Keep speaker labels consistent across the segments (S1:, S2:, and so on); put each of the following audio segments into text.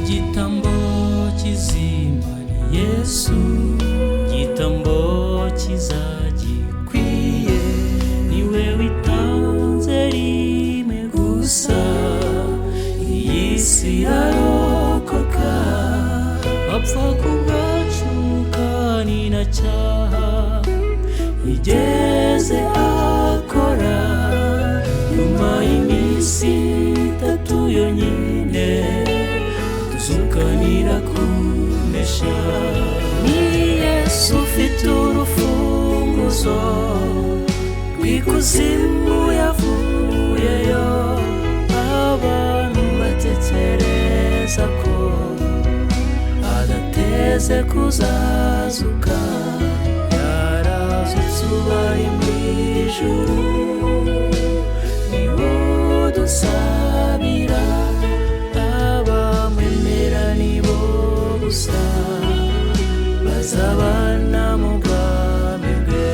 S1: igitambo kizima ni Yesu, igitambo kiza gikwiye, niwe witanze rimwe gusa, iyi si yarokoka, apfa kubwacu kandi nta cyaha yigeze akora. Nyuma y'iminsi itatu yonyine tuzukanira kunesha. Ni Yesu ufite urufunguzo rw'ikuzimu, yavuyeyo abantu batekereza ko adateze kuzazuka. Yarazutse ubari mu ijuru, niwo dusabira, abamwemera nibo gusa bazabana mu bwami bwe.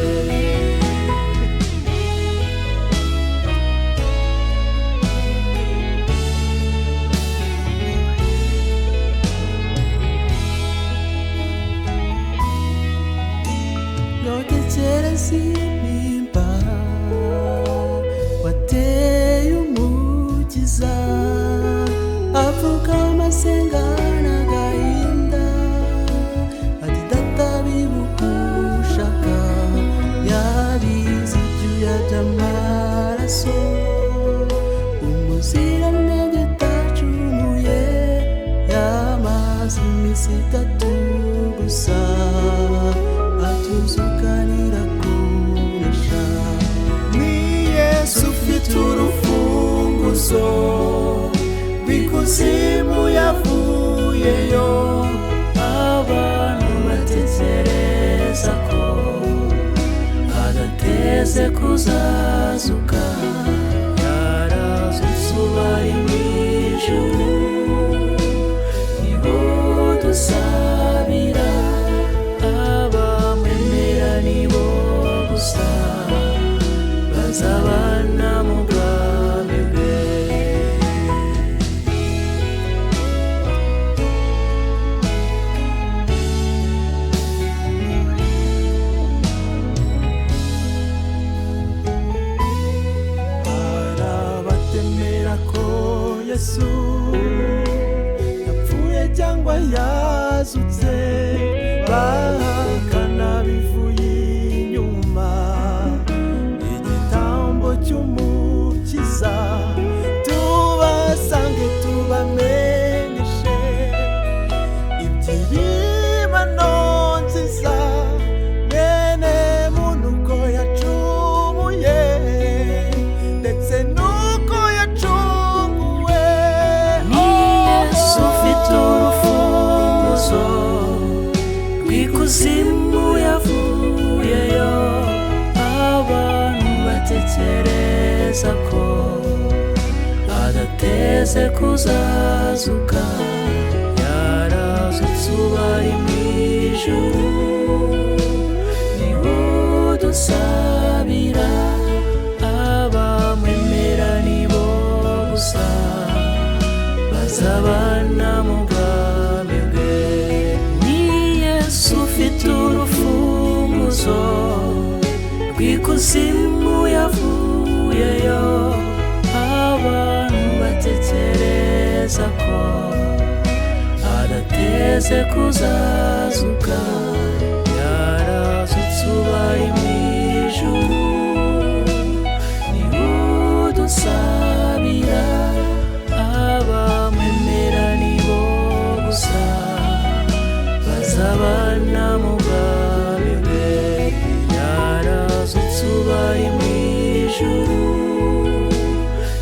S1: Notekereza impimba wateye umukiza, avuga amasengana agahinda, ati data bibuka ushaka, yabize ibyuya by'amaraso, umuziranenge utacumuye, yamaze iminsi itatu gusa atuzukanira kunesha. Ni Yesu ufite urufunguzo rw'ikuzimu, yavuyeyo abantu batekereza ko adateze kuzazuka. Yarazutse ubari mu ijuru, niho dusabira, abamwemera nibo gusa bazabana mu bwami bwe. Hari abatemera ko Yesu yapfuye cyangwa yazutse, bahakana bivuye inyuma igitambo cy'umukiza. Tubasange tubamenyeshe iby'Imana nziza, mwene muntu ko yacumuye ndetse nuko yacunguwe. Ni Yesu ufite urufunguzo rw'ikuzimu, yavuyeyo abantu batekereza ko adateze kuzazuka. Yarazutse ubari mu ijuru, niwo dusabira, abamwemera nibo gusa bazabana mu bwami bwe. Ni Yesu ufite urufunguzo rw'ikuzimu, yavuyeyo abantu batekereza ko adateze kuzazuka. Yarazutse ubari mu ijuru, niwo dusabira, abamwemera nibo gusa bazabana mu bwami bwe. Yarazutse ubari mu ijuru,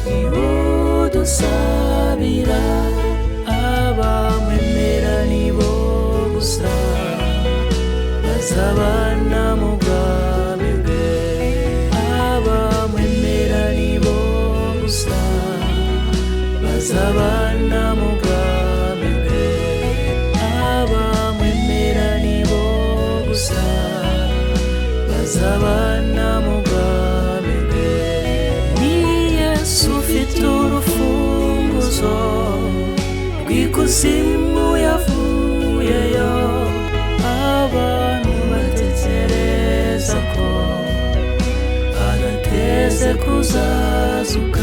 S1: niwo dusabira, abamwemera nibo gusa bazabana mu bwami bwe. Abamwemera nibo gusa bazabana mu bwami bwe. Abamwemera nibo gusa bazabana mu bwami bwe. Ni Yesu ufite urufunguzo rw'ikuzimu, twiteze kuzazuka.